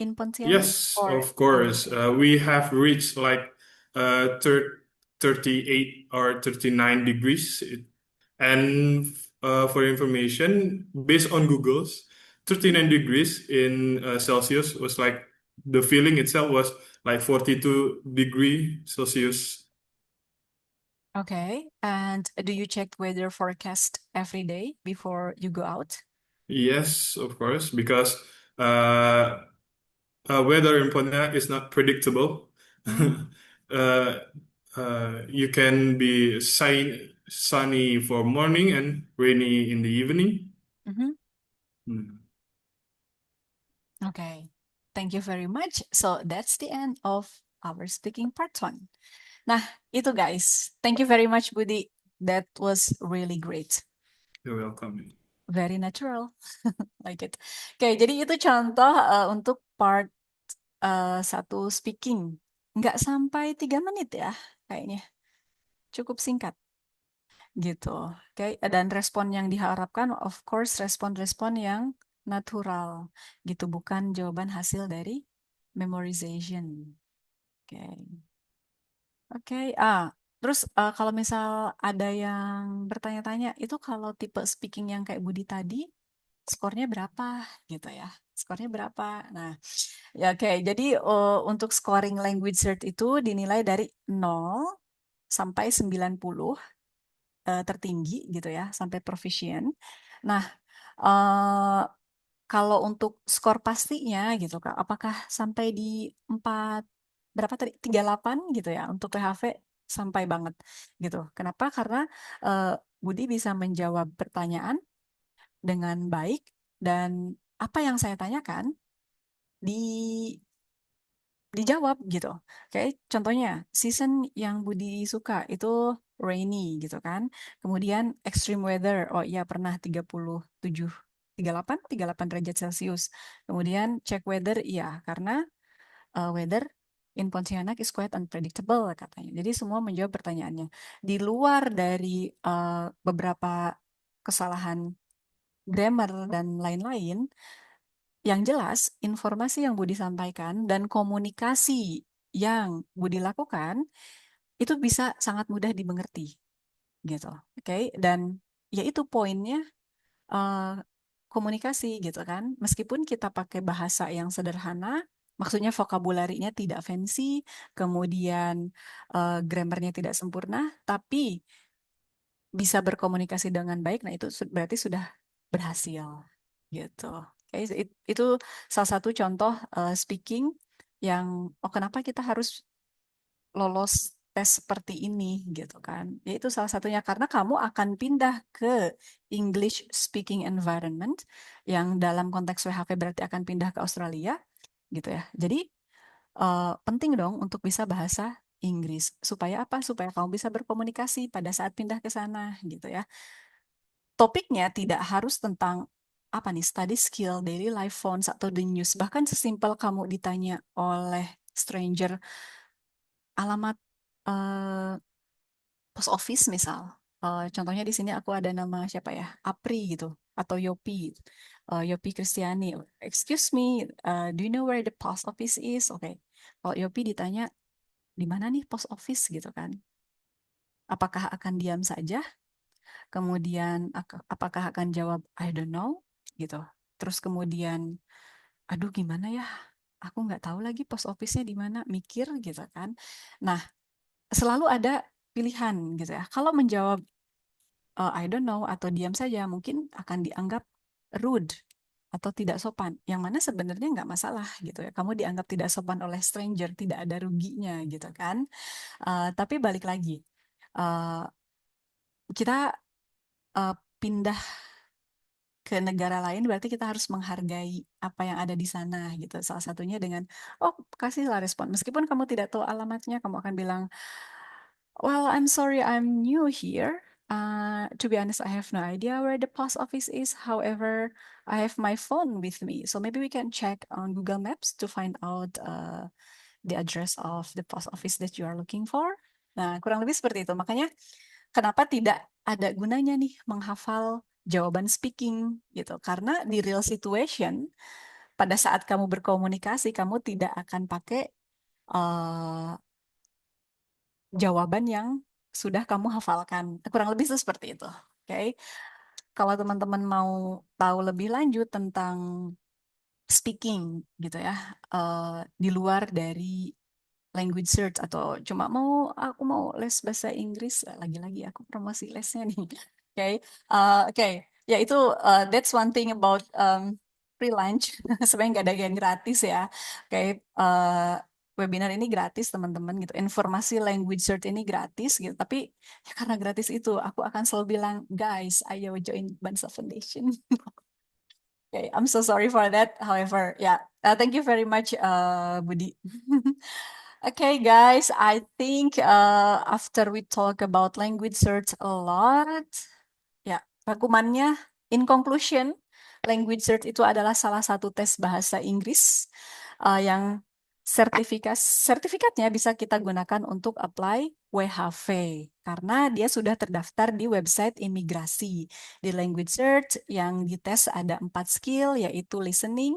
in Pontianak Yes, or of course. okay? We have reached like 38 or 39 degrees. And for information, based on Google's, Mhm. 39 degrees in Celsius was like the feeling itself was like 42-degree Celsius. Okay. And do you check weather forecast every day before you go out? Yes, of course, because uh, weather in Pontianak is not predictable. Hmm. uh, you can be sunny for morning and rainy in the evening. Mhm. Hmm. Okay, thank you very much. So that's the end of our speaking part one. Nah, itu guys. Thank you very much, Budi. That was really great. You're welcome. Very natural. Like it. Oke, jadi itu contoh untuk part 1 speaking. Nggak sampai 3 menit ya, kayaknya. Cukup singkat. Gitu. Oke, dan respon yang diharapkan, of course, respon-respon yang natural. Gitu, bukan jawaban hasil dari memorization. Oke. Oke, terus kalau misal ada yang bertanya-tanya, itu kalau tipe speaking yang kayak Budi tadi, skornya berapa gitu ya? Skornya berapa? Nah, ya oke. Jadi untuk scoring language cert itu dinilai dari 0 sampai 90 tertinggi gitu ya, sampai proficient. Nah, eh, kalau untuk skor pastinya gitu Kak, apakah sampai di 4 berapa tadi 38 gitu ya untuk PHV sampai banget gitu. Kenapa? Karena Budi bisa menjawab pertanyaan dengan baik dan apa yang saya tanyakan di dijawab gitu. Kayak contohnya season yang Budi suka itu rainy gitu kan. Kemudian extreme weather. Oh iya pernah 37 38 derajat Celcius. Kemudian check weather iya karena weather in Pontianak is quite unpredictable katanya. Jadi semua menjawab pertanyaannya. Di luar dari beberapa kesalahan grammar dan lain-lain, yang jelas, informasi yang Budi sampaikan dan komunikasi yang Budi lakukan itu bisa sangat mudah dimengerti, gitu. Oke, dan yaitu poinnya eh, komunikasi, gitu kan. Meskipun kita pakai bahasa yang sederhana, maksudnya vokabularinya tidak fancy, kemudian grammarnya tidak sempurna, tapi bisa berkomunikasi dengan baik, nah itu berarti sudah berhasil, gitu. Oke, itu salah satu contoh speaking yang kenapa kita harus lolos tes seperti ini gitu kan. Yaitu salah satunya karena kamu akan pindah ke English speaking environment yang dalam konteks WHV berarti akan pindah ke Australia gitu ya. Jadi penting dong untuk bisa bahasa Inggris. Supaya apa? Supaya kamu bisa berkomunikasi pada saat pindah ke sana gitu ya. Topiknya tidak harus tentang apa nih, study skill, daily life phones, atau the news. Bahkan sesimpel kamu ditanya oleh stranger alamat post office misal. Contohnya di sini aku ada nama siapa ya? Apri gitu atau Yopi. Yopi Kristiani. Excuse me, do you know where the post office is? Oke. Kalau Yopi ditanya di mana nih post office gitu kan? Apakah akan diam saja? Kemudian apakah akan jawab I don't know gitu. Terus kemudian aduh gimana ya? Aku nggak tahu lagi post office-nya di mana, mikir gitu kan. Nah, selalu ada pilihan gitu ya. Kalau menjawab I don't know atau diam saja mungkin akan dianggap rude atau tidak sopan. Yang mana sebenarnya nggak masalah gitu ya. Kamu dianggap tidak sopan oleh stranger, tidak ada ruginya gitu kan. Tapi balik lagi, uh, kita pindah ke negara lain berarti kita harus menghargai apa yang ada di sana gitu. Salah satunya dengan kasihlah respon. Meskipun kamu tidak tahu alamatnya, kamu akan bilang, "Well, I'm sorry, I'm new here. To be honest, I have no idea where the post office is. However, I have my phone with me, so maybe we can check on Google Maps to find out the address of the post office that you are looking for." Nah, kurang lebih seperti itu. Makanya, kenapa tidak ada gunanya nih menghafal jawaban speaking gitu? Karena di real situation, pada saat kamu berkomunikasi, kamu tidak akan pakai jawaban yang sudah kamu hafalkan. Kurang lebih seperti itu. Oke. Kalau teman-teman mau tahu lebih lanjut tentang speaking gitu ya, di luar dari language search atau cuma aku mau les bahasa Inggris, lagi-lagi aku promosi lesnya nih. Oke. Oke. Ya itu that's one thing about free lunch. Sebenarnya nggak ada yang gratis ya. Kayak webinar ini gratis teman-teman gitu. Informasi language cert ini gratis gitu. Tapi ya karena gratis itu, aku akan selalu bilang, guys, ayo join Bansa Foundation. Okay, I'm so sorry for that. However, yeah, thank you very much, Budi. Okay, guys, I think after we talk about language search a lot, ya, rangkumannya, in conclusion, language search itu adalah salah satu tes bahasa Inggris yang sertifikatnya bisa kita gunakan untuk apply WHV karena dia sudah terdaftar di website imigrasi. Di language search yang dites ada 4 skill yaitu listening,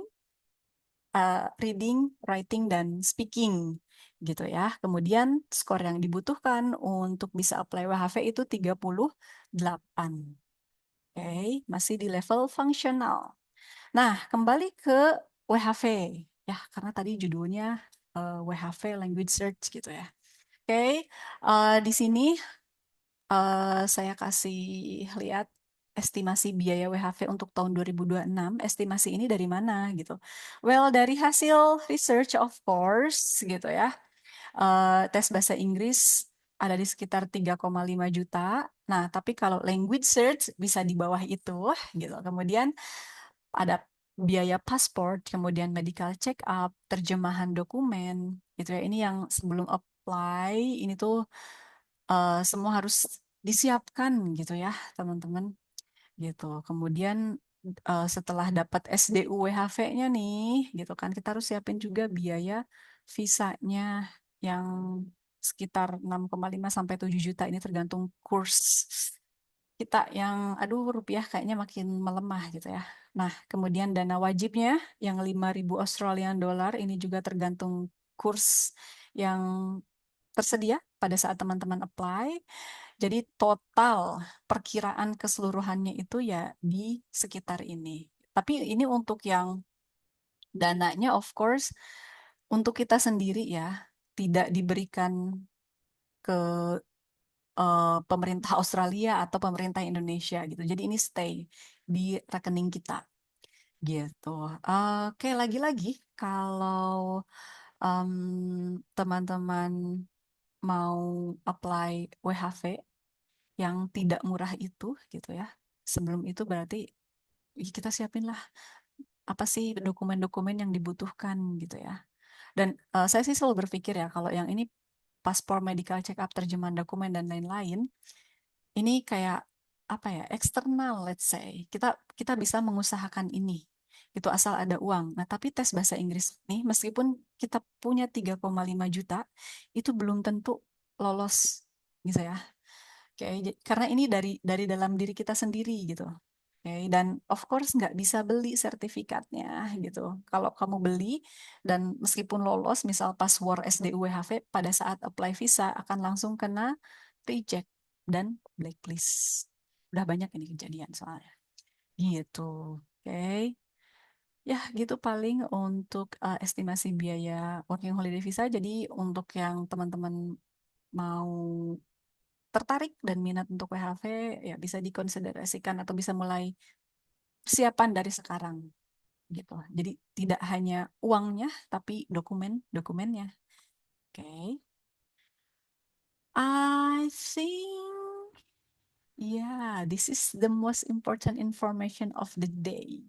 reading, writing, dan speaking gitu ya. Kemudian skor yang dibutuhkan untuk bisa apply WHV itu 38. Oke, masih di level fungsional. Nah, kembali ke WHV ya, karena tadi judulnya WHV Language Search gitu ya. Oke, di sini saya kasih lihat estimasi biaya WHV untuk tahun 2026. Estimasi ini dari mana gitu? Well, dari hasil research of course gitu ya. Tes bahasa Inggris ada di sekitar 3,5 juta. Nah, tapi kalau language search bisa di bawah itu gitu. Kemudian ada biaya pasport, kemudian medical check up, terjemahan dokumen, gitu ya. Ini yang sebelum apply, ini tuh semua harus disiapkan gitu ya, teman-teman. Gitu. Kemudian setelah dapat SDU WHV-nya nih, gitu kan, kita harus siapin juga biaya visanya yang sekitar 6,5 sampai 7 juta ini tergantung kurs kita yang aduh rupiah kayaknya makin melemah gitu ya. Nah, kemudian dana wajibnya yang 5.000 Australian dollar ini juga tergantung kurs yang tersedia pada saat teman-teman apply. Jadi total perkiraan keseluruhannya itu ya di sekitar ini. Tapi ini untuk yang dananya of course untuk kita sendiri ya, tidak diberikan ke pemerintah Australia atau pemerintah Indonesia gitu. Jadi ini stay di rekening kita gitu. Oke, lagi-lagi kalau teman-teman mau apply WHV yang tidak murah itu gitu ya. Sebelum itu berarti kita siapin lah apa sih dokumen-dokumen yang dibutuhkan gitu ya. Dan saya sih selalu berpikir ya kalau yang ini paspor, medical check up, terjemahan dokumen dan lain-lain ini kayak apa ya eksternal let's say kita bisa mengusahakan ini itu asal ada uang. Nah tapi tes bahasa Inggris nih meskipun kita punya 3,5 juta itu belum tentu lolos gitu ya. Oke, karena ini dari dalam diri kita sendiri gitu. Oke, dan of course nggak bisa beli sertifikatnya gitu. Kalau kamu beli dan meskipun lolos, misal pas War SDUWHV pada saat apply visa akan langsung kena reject dan blacklist. Udah banyak ini kejadian soalnya. Gitu. Oke. Ya, gitu paling untuk estimasi biaya working holiday visa. Jadi untuk yang teman-teman mau tertarik dan minat untuk WHV ya bisa dikonsiderasikan atau bisa mulai persiapan dari sekarang gitu. Jadi tidak hanya uangnya tapi dokumennya. Oke. I think yeah, this is the most important information of the day.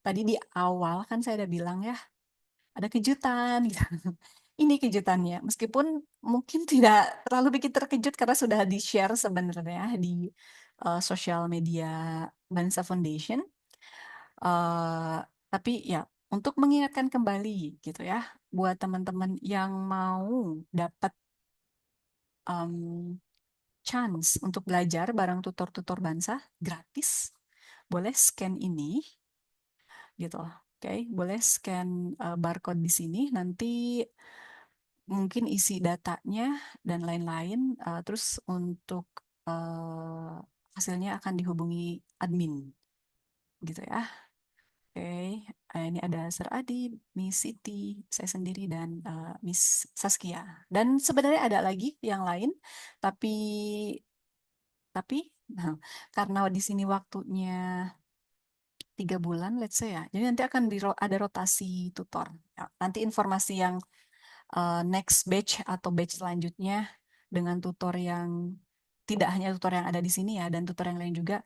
Tadi di awal kan saya udah bilang ya, ada kejutan gitu. Ini kejutannya, meskipun mungkin tidak terlalu bikin terkejut karena sudah di-share sebenarnya di sosial media Bansa Foundation. Tapi ya, untuk mengingatkan kembali gitu ya, buat teman-teman yang mau dapat chance untuk belajar bareng tutor-tutor Bansa gratis, boleh scan ini gitu. Oke, boleh scan barcode di sini. Nanti mungkin isi datanya dan lain-lain. Terus untuk hasilnya akan dihubungi admin, gitu ya. Oke, ini ada Sir Adi, Miss Siti, saya sendiri dan Miss Saskia. Dan sebenarnya ada lagi yang lain, tapi nah, karena di sini waktunya 3 bulan, let's say ya. Jadi nanti akan ada rotasi tutor. Ya, nanti informasi yang next batch atau batch selanjutnya dengan tutor yang tidak hanya tutor yang ada di sini ya, dan tutor yang lain juga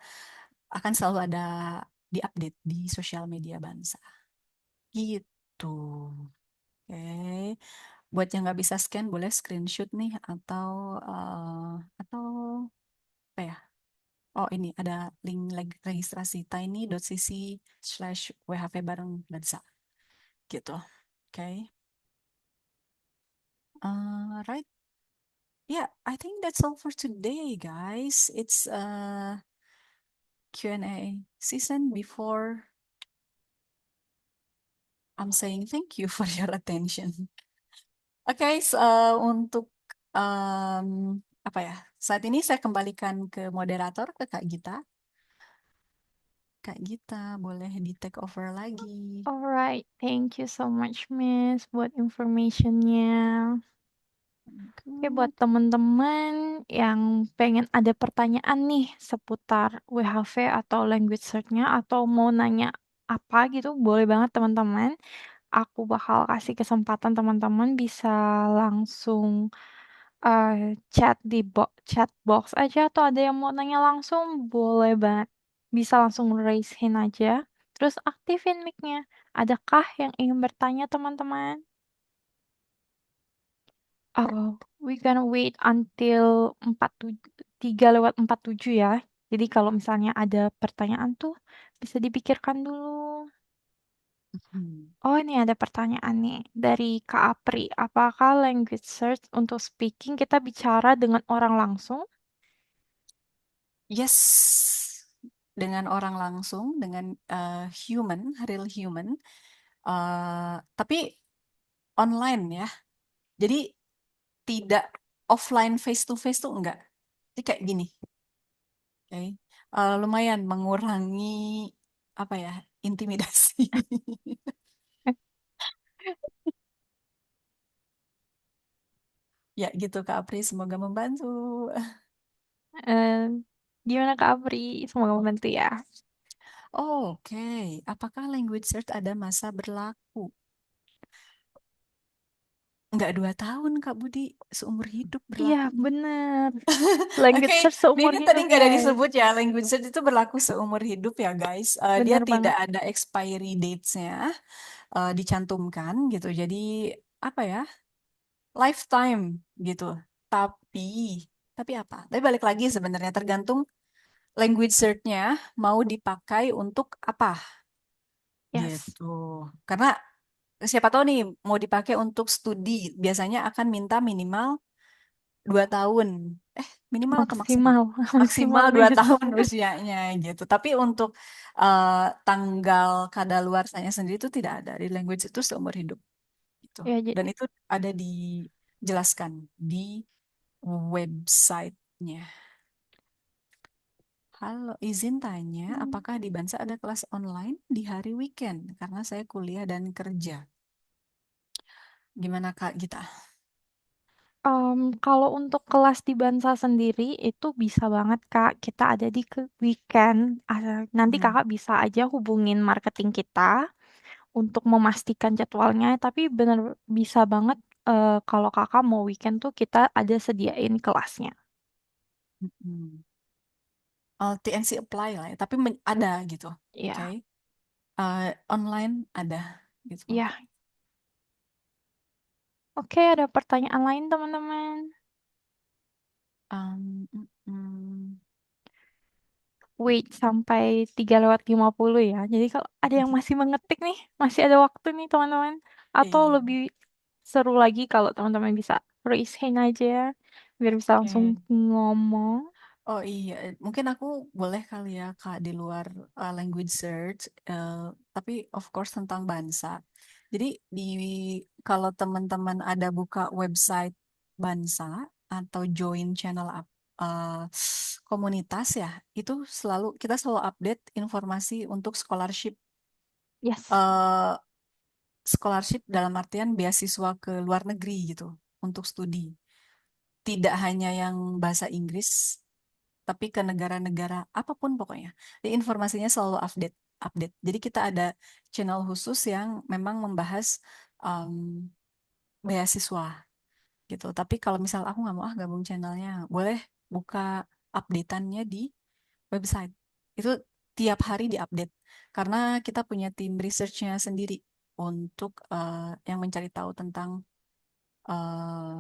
akan selalu ada diupdate di sosial media Bansa. Gitu. Oke. Buat yang nggak bisa scan, boleh screenshot nih atau apa ya? Oh, ini ada link registrasi tiny.cc/WHV bareng Bansa. Gitu. Oke. Right. Yeah, I think that's all for today, guys. It's Q&A season. Before I'm saying thank you for your attention. Oke, untuk apa ya? Saat ini saya kembalikan ke moderator, ke Kak Gita. Kak Gita, boleh di take over lagi. Alright, thank you so much, Miss, buat informationnya. Oke, buat teman-teman yang pengen ada pertanyaan nih seputar WHV atau language search-nya atau mau nanya apa gitu, boleh banget teman-teman. Aku bakal kasih kesempatan teman-teman bisa langsung chat di chat box aja atau ada yang mau nanya langsung, boleh banget. Bisa langsung raise hand aja, terus aktifin mic-nya. Adakah yang ingin bertanya teman-teman? Oh, we gonna wait until 3:47 ya. Jadi kalau misalnya ada pertanyaan tuh bisa dipikirkan dulu. Oh, ini ada pertanyaan nih dari Kak Apri. Apakah language search untuk speaking kita bicara dengan orang langsung? Yes, dengan orang langsung, dengan human, real human. Tapi online ya. Jadi tidak offline face to face tuh enggak. Jadi kayak gini. Oke. Lumayan mengurangi apa ya? Intimidasi. Ya gitu Kak Apri, semoga membantu. Eh, gimana Kak Apri? Semoga membantu ya. Oke, apakah language search ada masa berlaku? Enggak 2 tahun Kak Budi, seumur hidup Iya, berlakunya. bener. Oke, Language search ini seumur kan tadi hidup, nggak ada guys. disebut ya, language search itu berlaku seumur hidup ya guys. Dia Bener tidak banget. ada expiry dates-nya dicantumkan gitu. Jadi apa ya, lifetime gitu. Tapi, tapi apa? Tapi balik lagi sebenarnya tergantung language search-nya mau dipakai untuk apa Yes. gitu. Karena siapa tahu nih mau dipakai untuk studi, biasanya akan minta minimal 2 tahun. Minimal atau maksimal? Maksimal. Maksimal Maksimal, 2 Miss. tahun usianya gitu. Tapi untuk eh, tanggal kadaluarsanya sendiri itu tidak ada. Di language itu seumur hidup gitu. Ya, Dan itu ada dijelaskan di websitenya. Halo, izin tanya, apakah di Bansa ada kelas online di hari weekend? Karena saya kuliah dan kerja. Gimana Kak Gita? Kalau untuk kelas di Bansa sendiri itu bisa banget Kak, kita ada di weekend. Nanti Hmm. Kakak bisa aja hubungin marketing kita untuk memastikan jadwalnya, tapi bener bisa banget kalau Kakak mau weekend tuh kita ada sediain kelasnya. Hmm. TNC apply lah ya, tapi ada gitu. Oke. Iya, Online ada gitu. iya. Oke, ada pertanyaan lain teman-teman? Um, mm, mm. Wait sampai 3:50 ya. Jadi kalau ada yang masih mengetik nih, masih ada waktu nih teman-teman. Atau Iya. lebih seru lagi kalau teman-teman bisa raise hand aja biar bisa langsung Oke. ngomong. Oh iya, mungkin aku boleh kali ya Kak di luar language search, tapi of course tentang Bansa. Jadi kalau teman-teman ada buka website Bansa atau join channel komunitas ya, itu kita selalu update informasi untuk scholarship. Yes. eh Scholarship dalam artian beasiswa ke luar negeri gitu untuk studi. Tidak hanya yang bahasa Inggris, tapi ke negara-negara apapun pokoknya. Jadi informasinya selalu update. update. Jadi kita ada channel khusus yang memang membahas um, beasiswa gitu. Tapi kalau misal aku nggak mau gabung channelnya, boleh buka updateannya di website. Itu tiap hari diupdate. Karena kita punya tim research-nya sendiri untuk yang mencari tahu tentang eh,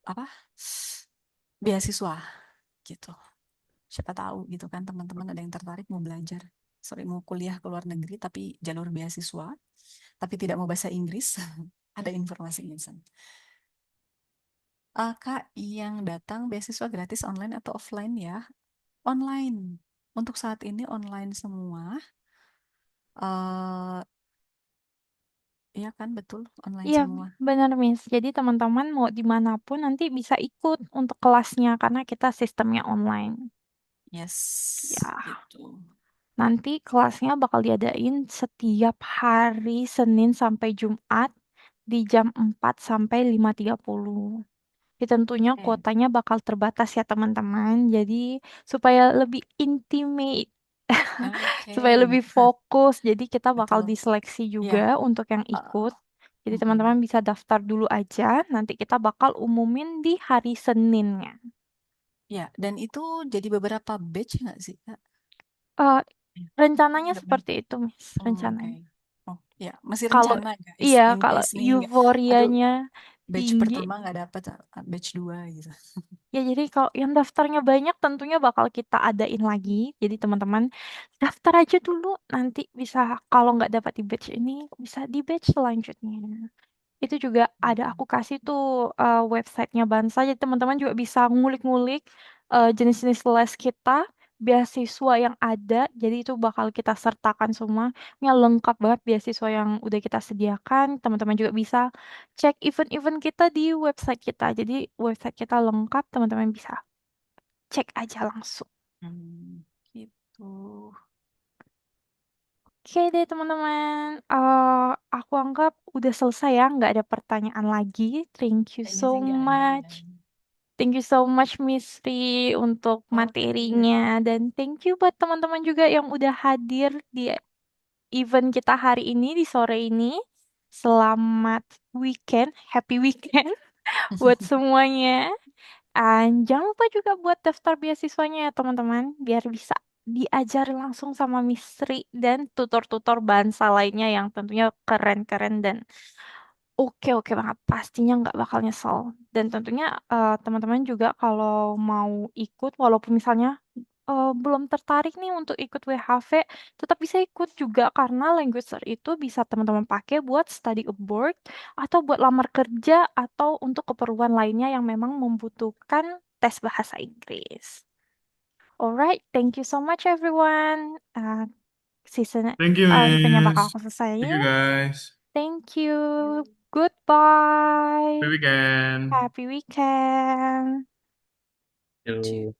apa beasiswa gitu. Siapa tahu gitu kan teman-teman ada yang tertarik mau belajar, sorry mau kuliah ke luar negeri tapi jalur beasiswa, tapi tidak mau bahasa Inggris, ada informasinya di sana. Kak, yang datang beasiswa gratis online atau offline ya? Online. Untuk saat ini online semua. eh Iya kan, betul, online Iya, semua. benar Miss. Jadi teman-teman mau dimanapun nanti bisa ikut untuk kelasnya karena kita sistemnya online. Yes, Ya, gitu. nanti kelasnya bakal diadain setiap hari Senin sampai Jumat di jam 4 sampai 5.30. Ya, tentunya Oke. kuotanya bakal terbatas ya teman-teman. Jadi supaya lebih intimate, Oke, supaya lebih fokus. Jadi kita bakal betul. diseleksi Ya, juga untuk yang ikut. Jadi teman-teman bisa daftar dulu aja. Nanti kita bakal umumin di hari Seninnya. ya, dan itu jadi beberapa batch nggak sih, Kak? Eh, Ya. rencananya Nggak seperti itu, Miss. Oh, oke. Rencananya. Oh, ya, masih Kalau rencana guys. iya, In kalau case nih nggak, aduh, euforianya batch tinggi. pertama nggak dapet, batch 2 gitu. Ya, jadi kalau yang daftarnya banyak tentunya bakal kita adain lagi. Jadi teman-teman daftar aja dulu. Nanti bisa kalau nggak dapat di batch ini, bisa di batch selanjutnya. Itu juga ada aku kasih tuh websitenya Bansa. Jadi teman-teman juga bisa ngulik-ngulik jenis-jenis les kita, beasiswa yang ada. Jadi itu bakal kita sertakan semua. Ini lengkap banget beasiswa yang udah kita sediakan. Teman-teman juga bisa cek event-event kita di website kita. Jadi website kita lengkap, teman-teman bisa cek aja langsung. Gitu. Oke deh teman-teman, aku anggap udah selesai ya, nggak ada pertanyaan lagi. Thank you Kayaknya so sih nggak ada ya. much. Thank you so much Miss Ri untuk Oke. materinya dan thank you buat teman-teman juga yang udah hadir di event kita hari ini di sore ini. Selamat weekend, happy weekend buat semuanya. Dan jangan lupa juga buat daftar beasiswanya ya teman-teman, biar bisa diajari langsung sama Miss Ri dan tutor-tutor Bansa lainnya yang tentunya keren-keren dan oke banget. Pastinya nggak bakal nyesel. Dan tentunya teman-teman juga kalau mau ikut, walaupun misalnya belum tertarik nih untuk ikut WHV, tetap bisa ikut juga karena Languager itu bisa teman-teman pakai buat study abroad atau buat lamar kerja atau untuk keperluan lainnya yang memang membutuhkan tes bahasa Inggris. Alright, thank you so much everyone. Season Thank you, eventnya bakal Miss. aku Thank selesaiin. you, guys. Thank you. Happy Goodbye. weekend. Happy weekend. Two.